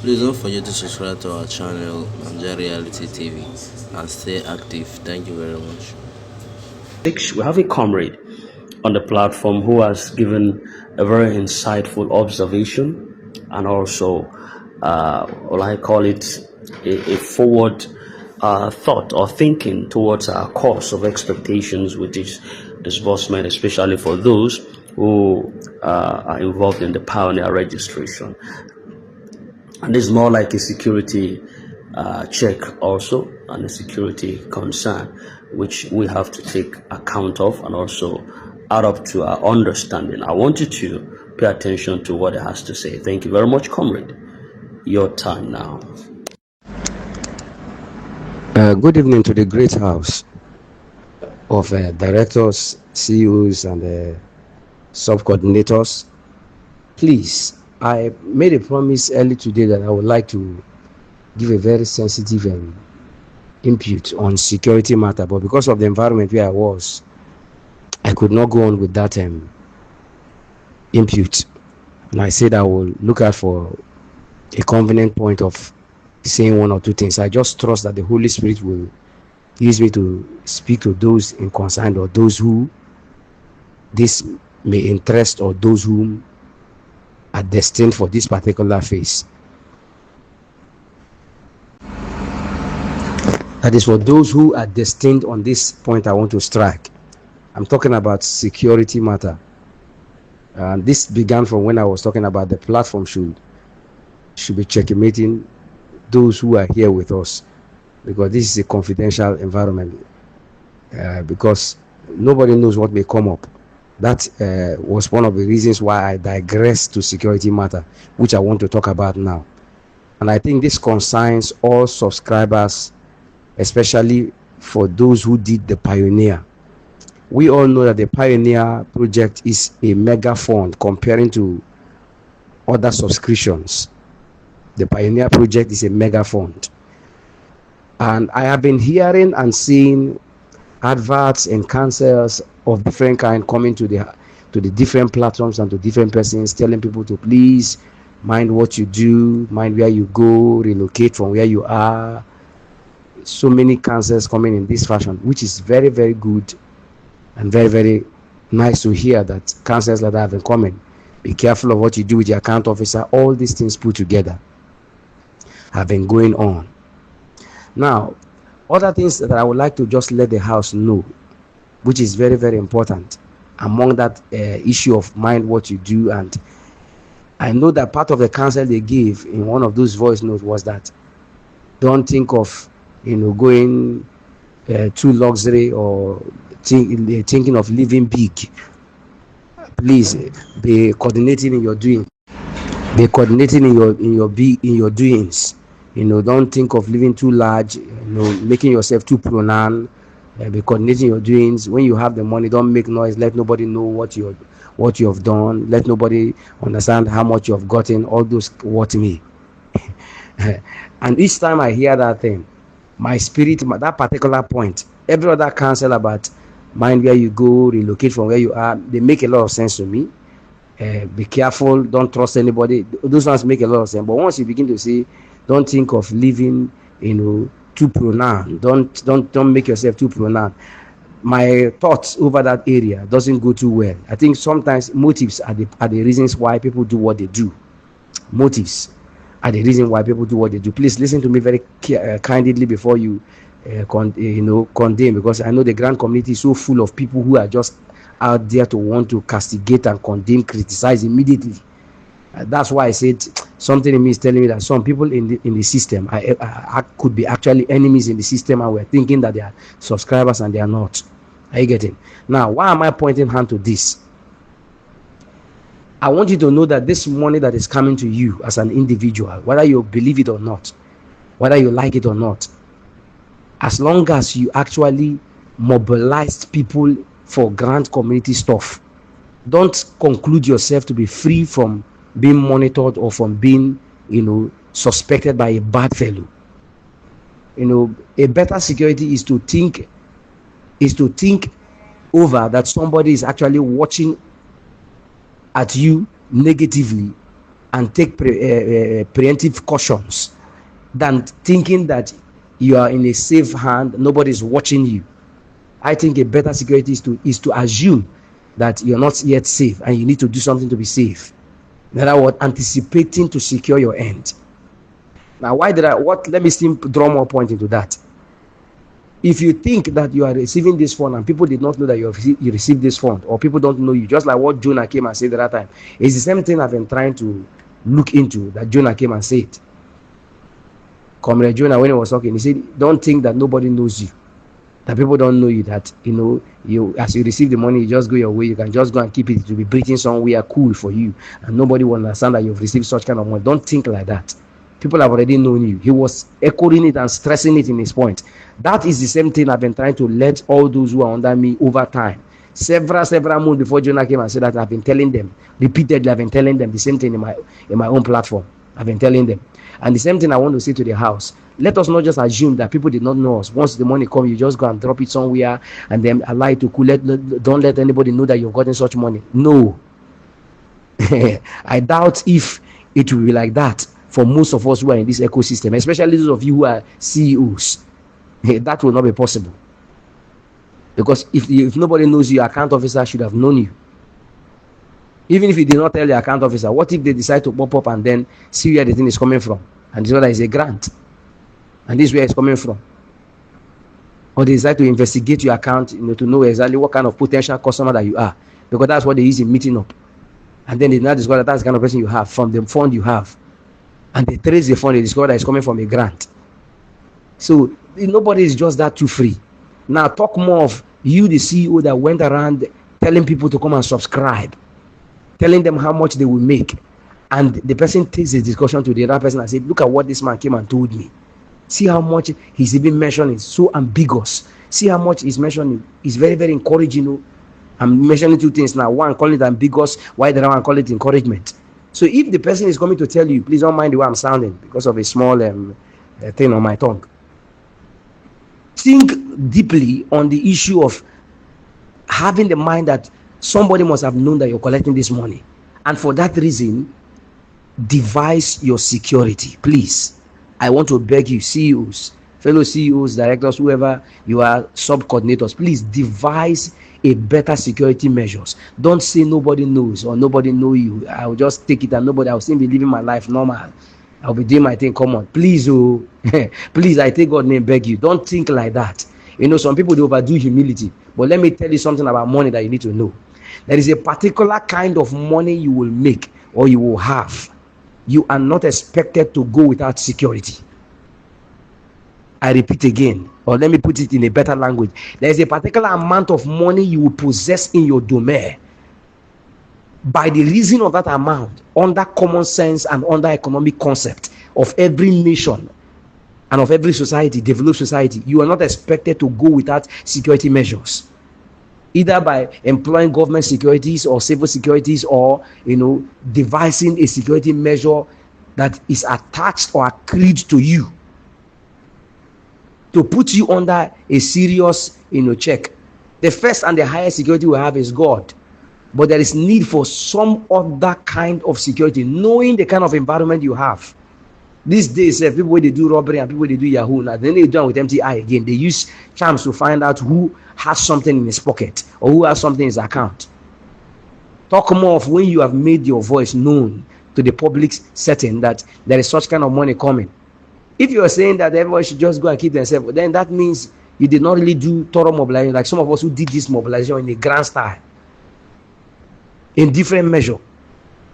Please don't forget to subscribe to our channel, Nigeria Reality TV, and stay active. Thank you very much. We have a comrade on the platform who has given a very insightful observation and also, what I call it, a forward thought or thinking towards our course of expectations, which is disbursement, especially for those who are involved in the pioneer registration. And this is more like a security check also, and a security concern, which we have to take account of and also add up to our understanding. I want you to pay attention to what it has to say. Thank you very much, comrade. Your time now. Good evening to the great house of directors, CEOs, and sub-coordinators. Please, I made a promise early today that I would like to give a very sensitive input on security matter, but because of the environment where I was, I could not go on with that input. And I said I will look out for a convenient point of saying one or two things. I just trust that the Holy Spirit will use me to speak to those in concern, or those who this may interest, or those whom are destined for this particular phase. That is for those who are destined on this point I want to strike. I'm talking about security matter. And this began from when I was talking about the platform should be checkmating those who are here with us, because this is a confidential environment, because nobody knows what may come up. That was one of the reasons why I digressed to security matter, which I want to talk about now. And I think this concerns all subscribers, especially for those who did the Pioneer. We all know that the Pioneer project is a mega fund comparing to other subscriptions. The Pioneer project is a mega fund. And I have been hearing and seeing adverts and counsels of different kind coming to the different platforms and to different persons, telling people to please mind what you do, mind where you go, relocate from where you are. So many counsels coming in this fashion, which is very, very good and very, very nice to hear that counsels like that have been coming. Be careful of what you do with your account officer. All these things put together have been going on. Now, other things that I would like to just let the house know, which is very, very important among that issue of mind what you do. And I know that part of the counsel they gave in one of those voice notes was that don't think of going too luxury or thinking of living big. Please be coordinating in your doing. Be coordinating in your doings. Don't think of living too large. Making yourself too pronoun. Be coordinating your doings. When you have the money, don't make noise. Let nobody know what you have done. Let nobody understand how much you have gotten. All those what me. And each time I hear that thing, my spirit, that particular point, every other counsel about mind where you go, relocate from where you are, they make a lot of sense to me. Be careful, don't trust anybody. Those ones make a lot of sense. But once you begin to say, don't think of living, too pronoun. Don't make yourself too pronoun. My thoughts over that area doesn't go too well. I think sometimes motives are the reasons why people do what they do. Motives are the reason why people do what they do. Please listen to me very kindly before you condemn, because I know the grant community is so full of people who are just out there to want to castigate and condemn, criticize immediately. That's why I said something in me is telling me that some people in the system I could be actually enemies in the system, and we're thinking that they are subscribers and they are not. Are you getting? Now, why am I pointing hand to this? I want you to know that this money that is coming to you as an individual, whether you believe it or not, whether you like it or not, as long as you actually mobilized people for grant community stuff, don't conclude yourself to be free from being monitored or from being, suspected by a bad fellow. A better security is to think over that somebody is actually watching at you negatively and take preemptive cautions than thinking that you are in a safe hand, nobody's watching you. I think a better security is to assume that you're not yet safe and you need to do something to be safe. In other words, anticipating to secure your end. Now, let me still draw more point into that. If you think that you are receiving this fund and people did not know that you received this fund, or people don't know you, just like what Jonah came and said at that time, it's the same thing I've been trying to look into that Jonah came and said. Comrade Jonah, when he was talking, he said, don't think that nobody knows you, that people don't know you, that you as you receive the money, you just go your way, you can just go and keep it to be breathing somewhere cool for you, and nobody will understand that you've received such kind of money. Don't think like that. People have already known you. He was echoing it and stressing it in his point. That is the same thing I've been trying to let all those who are under me over time. Several months before Jonah came and said that, I've been telling them repeatedly. I've been telling them the same thing in my own platform. I've been telling them, and the same thing I want to say to the house. Let us not just assume that people did not know us. Once the money comes, you just go and drop it somewhere and then allow it to cool. Don't let anybody know that you've gotten such money. No. I doubt if it will be like that for most of us who are in this ecosystem, especially those of you who are CEOs. That will not be possible. Because if nobody knows you, your account officer should have known you. Even if you did not tell your account officer, what if they decide to pop up and then see where the thing is coming from? And this one is a grant. And this is where it's coming from. Or they decide to investigate your account, to know exactly what kind of potential customer that you are. Because that's what they use in meeting up. And then they now discover that that's the kind of person you have from the fund you have. And they trace the fund, they discover that it's coming from a grant. So nobody is just that too free. Now talk more of you, the CEO that went around telling people to come and subscribe, telling them how much they will make. And the person takes the discussion to the other person and said, look at what this man came and told me. See how much he's even mentioning, so ambiguous. See how much he's mentioning. It's very, very encouraging. I'm mentioning two things now. One, call it ambiguous, while the other one, call it encouragement. So if the person is coming to tell you, please don't mind the way I'm sounding because of a small thing on my tongue. Think deeply on the issue of having the mind that somebody must have known that you're collecting this money. And for that reason, devise your security. Please, I want to beg you, CEOs, fellow CEOs, directors, whoever you are, sub-coordinators, please devise a better security measures. Don't say nobody knows or nobody know you. I will just take it and I'll still be living my life normal. I'll be doing my thing. Come on, please, please, I take God's name, beg you. Don't think like that. Some people, they overdo humility. But let me tell you something about money that you need to know. There is a particular kind of money you will make or you will have. You are not expected to go without security. I repeat again, or let me put it in a better language. There is a particular amount of money you will possess in your domain. By the reason of that amount, under common sense and under economic concept of every nation and of every society, developed society, you are not expected to go without security measures, either by employing government securities or civil securities, or devising a security measure that is attached or accrued to you to put you under a serious check. The first and the highest security we have is God. But there is need for some other kind of security, knowing the kind of environment you have. These days, people when they do robbery and people they do Yahoo, and then they do it with empty eye again. They use charms to find out who has something in his pocket or who has something in his account. Talk more of when you have made your voice known to the public setting that there is such kind of money coming. If you are saying that everybody should just go and keep themselves, then that means you did not really do thorough mobilization, like some of us who did this mobilization in a grand style, in different measure,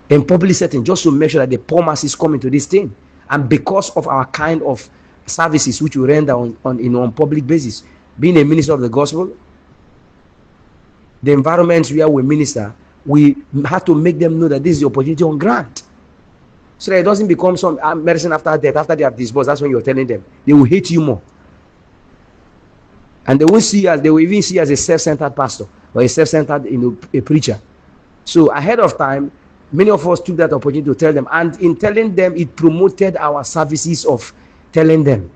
in public setting, just to make sure that the poor masses come into this thing. And because of our kind of services which we render on public basis, being a minister of the gospel, the environments where we minister, we have to make them know that this is the opportunity on grant, so that it doesn't become some medicine after death. After they have disbursed, that's when you're telling them. They will hate you more, and they will even see you as a self-centered pastor or a self-centered a preacher. So ahead of time, many of us took that opportunity to tell them, and in telling them, it promoted our services of telling them,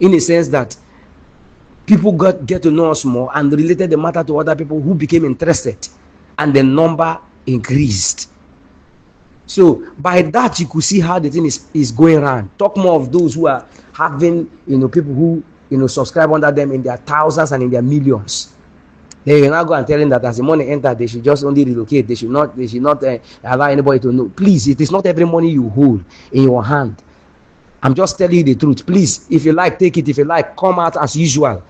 in a sense that people get to know us more and related the matter to other people who became interested, and the number increased. So by that, you could see how the thing is going around. Talk more of those who are having, people who, subscribe under them in their thousands and in their millions. They will now go and tell them that as the money enter, they should just only relocate. They should not allow anybody to know. Please, it is not every money you hold in your hand. I'm just telling you the truth. Please, if you like, take it. If you like, come out as usual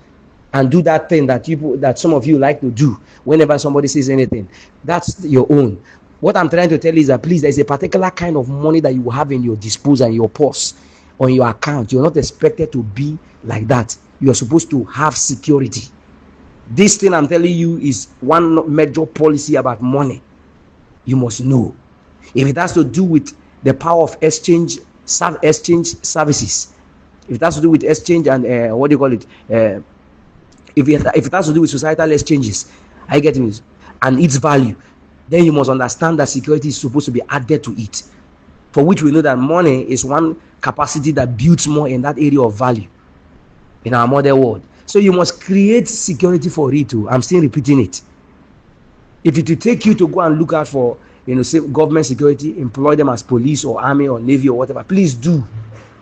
and do that thing that some of you like to do whenever somebody says anything. That's your own. What I'm trying to tell you is that, please, there's a particular kind of money that you have in your disposal, in your purse, on your account. You're not expected to be like that. You're supposed to have security. This thing I'm telling you is one major policy about money. You must know. If it has to do with the power of exchange services, if it has to do with exchange and if it has to do with societal exchanges, I get it, and its value, then you must understand that security is supposed to be added to it, for which we know that money is one capacity that builds more in that area of value in our modern world. So you must create security for it too. I'm still repeating it. If it will take you to go and look out for, say government security, employ them as police or army or navy or whatever, please do.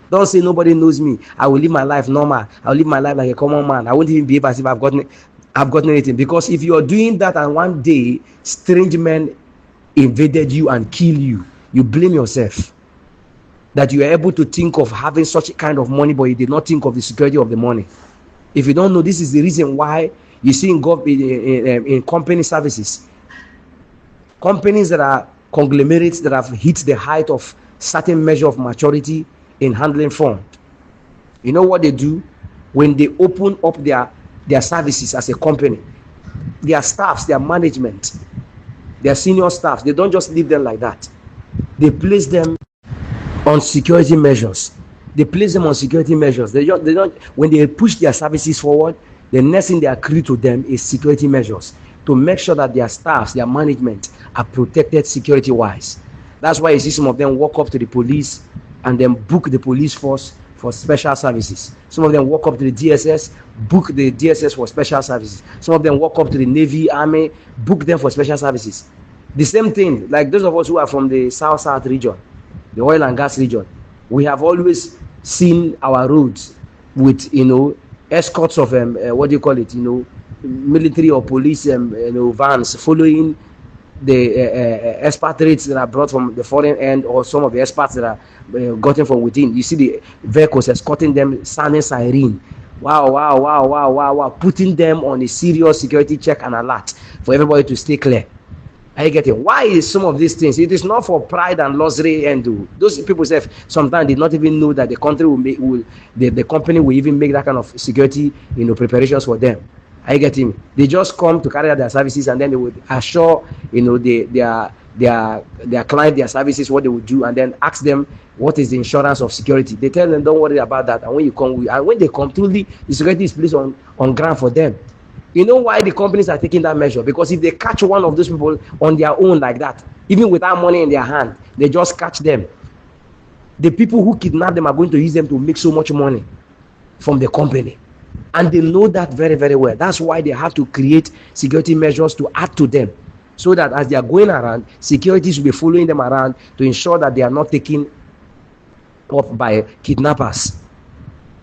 Don't say nobody knows me. I will live my life normal. I will live my life like a common man. I won't even behave as if I've gotten anything. Because if you're doing that and one day strange men invaded you and kill you, you blame yourself that you are able to think of having such a kind of money, but you did not think of the security of the money. If you don't know, this is the reason why you see in company services, companies that are conglomerates that have hit the height of certain measure of maturity in handling fund. You know what they do? When they open up their services as a company, their staffs, their management, their senior staffs, they don't just leave them like that. They place them on security measures. They place them on security measures. They don't. When they push their services forward, the next thing they accrue to them is security measures to make sure that their staffs, their management are protected security-wise. That's why you see some of them walk up to the police and then book the police force for special services. Some of them walk up to the DSS, book the DSS for special services. Some of them walk up to the Navy, Army, book them for special services. The same thing, like those of us who are from the South region, the oil and gas region, we have always seen our roads with escorts of military or police vans following the expatriates that are brought from the foreign end, or some of the expats that are gotten from within. You see the vehicles escorting them, sounding siren. Wow, putting them on a serious security check and alert for everybody to stay clear. Are you getting? Why is some of these things? It is not for pride and luxury, and those people sometimes did not even know that the country the company will even make that kind of security preparations for them. Are you getting? They just come to carry out their services, and then they would assure their client, their services, what they would do, and then ask them what is the insurance of security. They tell them, don't worry about that, and when they come, truly the security is placed on ground for them. You know why the companies are taking that measure? Because if they catch one of those people on their own like that, even without money in their hand, they just catch them. The people who kidnap them are going to use them to make so much money from the company. And they know that very, very well. That's why they have to create security measures to add to them, so that as they are going around, securities will be following them around to ensure that they are not taken up by kidnappers.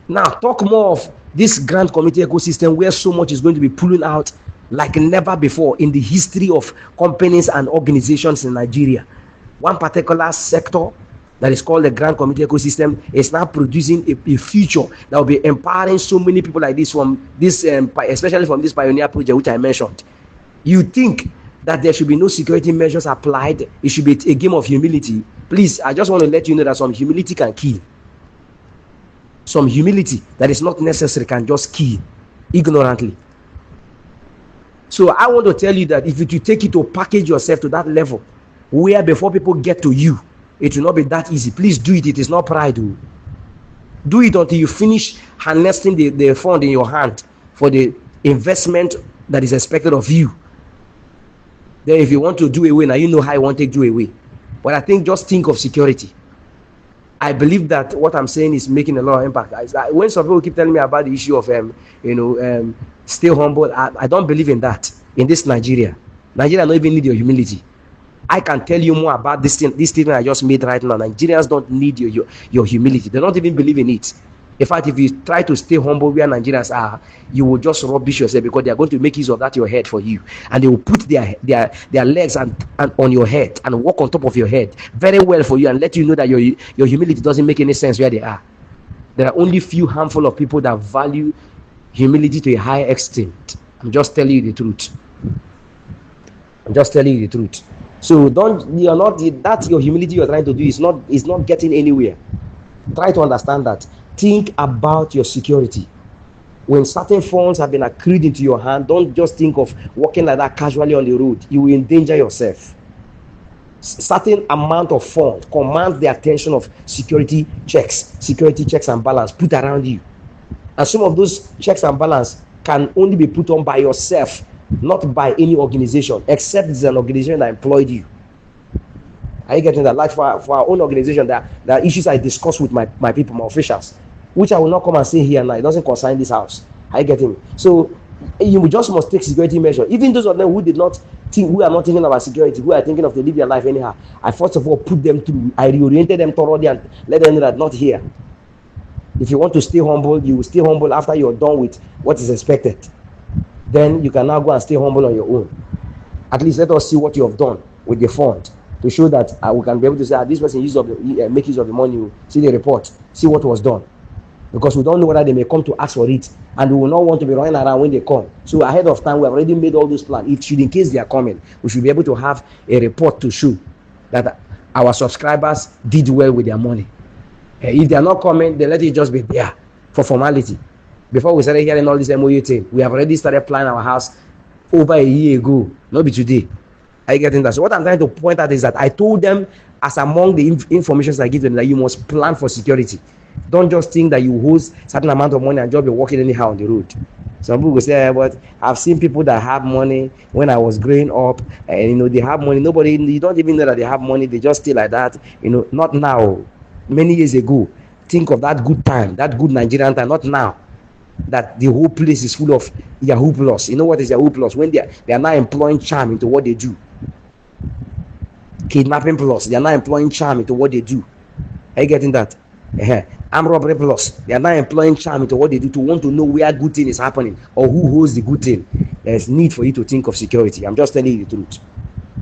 Now, talk more of this grant committee ecosystem, where so much is going to be pulling out like never before in the history of companies and organizations in Nigeria. One particular sector that is called the grant committee ecosystem is now producing a future that will be empowering so many people like this, from this, especially from this pioneer project which I mentioned. You think that there should be no security measures applied? It should be a game of humility. Please, I just want to let you know that some humility can kill. Some humility that is not necessary can just kill ignorantly. So I want to tell you that if you take it to package yourself to that level, where before people get to you, it will not be that easy. Please do it. It is not pride. Do it until you finish harnessing the fund in your hand for the investment that is expected of you. Then if you want to do away, now you know how you want to do away. But I think just think of security. I believe that what I'm saying is making a lot of impact. When some people keep telling me about the issue of stay humble, I don't believe in that in this Nigeria. Nigeria don't even need your humility. I can tell you more about this statement I just made right now. Nigerians don't need your humility. They don't even believe in it. In fact, if you try to stay humble where Nigerians are, you will just rubbish yourself, because they are going to make use of that your head for you, and they will put their legs and on your head and walk on top of your head very well for you, and let you know that your humility doesn't make any sense where they are. There are only few handful of people that value humility to a high extent. I'm just telling you the truth. So that your humility you're trying to do is not getting anywhere. Try to understand that. Think about your security. When certain funds have been accrued into your hand, don't just think of walking like that casually on the road. You will endanger yourself. Certain amount of funds commands the attention of security checks and balance put around you. And some of those checks and balance can only be put on by yourself, not by any organization, except it's an organization that employed you. Are you getting that? Like for our own organization, there are issues I discuss with my people, my officials, which I will not come and say here now. It doesn't concern this house. Are you getting me? So you just must take security measures. Even those of them who are not thinking about security, who are thinking of to live their life anyhow, I first of all put them through. I reoriented them thoroughly and let them know that not here. If you want to stay humble, you will stay humble after you're done with what is expected. Then you can now go and stay humble on your own. At least let us see what you have done with the fund, to show that we can be able to say, this person make use of the money. See the report, see what was done. Because we don't know whether they may come to ask for it, and we will not want to be running around when they come. So ahead of time, we have already made all those plans. In case they are coming, we should be able to have a report to show that our subscribers did well with their money. If they are not coming, then let it just be there for formality. Before we started hearing all this MOU thing, we have already started planning our house over a year ago, not be today. Are you getting that? So what I'm trying to point out is that I told them, as among the information I give them, that you must plan for security. Don't just think that you host certain amount of money and just be walking anyhow on the road. Some people will say, but I've seen people that have money when I was growing up, and they have money. You don't even know that they have money. They just stay like that. Not now. Many years ago. Think of that good time, that good Nigerian time. Not now. That the whole place is full of Yahoo Plus. You know what is Yahoo Plus? When they are now employing charm into what they do. Kidnapping Plus. They are now employing charm into what they do. Are you getting that? Armed robbery Plus. They are now employing charm into what they do, to want to know where good thing is happening or who holds the good thing. There's need for you to think of security. I'm just telling you the truth.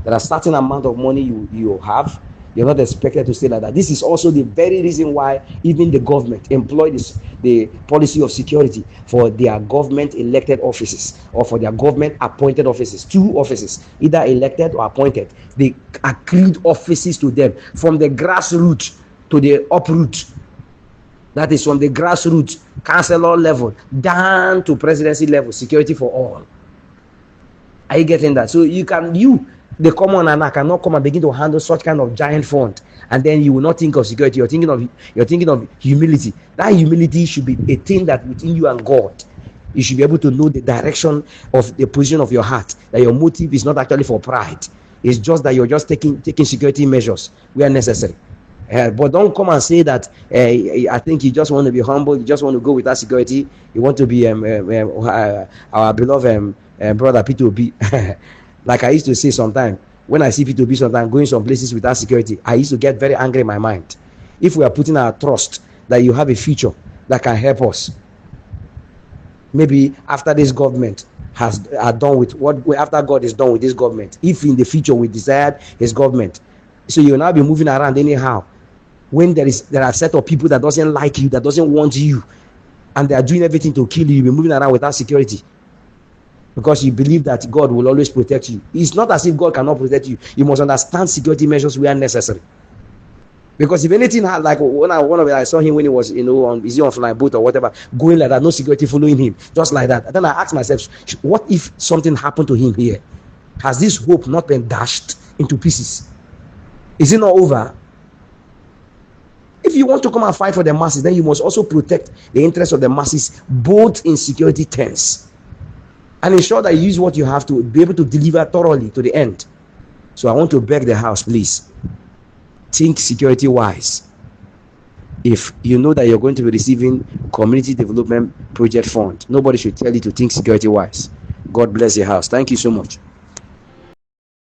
There are certain amount of money you have. You're not expected to stay like that. This is also the very reason why even the government employed the policy of security for their government elected offices or for their government appointed offices. 2 offices, either elected or appointed. They accrued offices to them from the grassroots to the uproot. That is from the grassroots, councillor level, down to presidency level, security for all. Are you getting that? So the common man cannot come and begin to handle such kind of giant fund, and then you will not think of security. You're thinking of humility. That humility should be a thing that within you and God, you should be able to know the direction of the position of your heart. That your motive is not actually for pride. It's just that you're just taking security measures where necessary. But don't come and say that I think you just want to be humble. You just want to go without security. You want to be our beloved brother P2B. Like I used to say sometimes, when I see P2B sometimes going some places without security, I used to get very angry in my mind. If we are putting our trust that you have a future that can help us, maybe after this government are done with after God is done with this government, if in the future we desired his government, so you'll now be moving around anyhow. When there are a set of people that doesn't like you, that doesn't want you, and they are doing everything to kill you, you'll be moving around without security. Because you believe that God will always protect you. It's not as if God cannot protect you. You must understand security measures where necessary. Because if anything had, like I saw him when he was, on flying boat or whatever, going like that, no security following him, just like that. Then I asked myself, what if something happened to him here? Has this hope not been dashed into pieces? Is it not over? If you want to come and fight for the masses, then you must also protect the interests of the masses, both in security terms, and ensure that you use what you have to be able to deliver thoroughly to the end. So I want to beg the house, please, think security wise. If you know that you're going to be receiving community development project fund, nobody should tell you to think security wise. God bless your house. Thank you so much.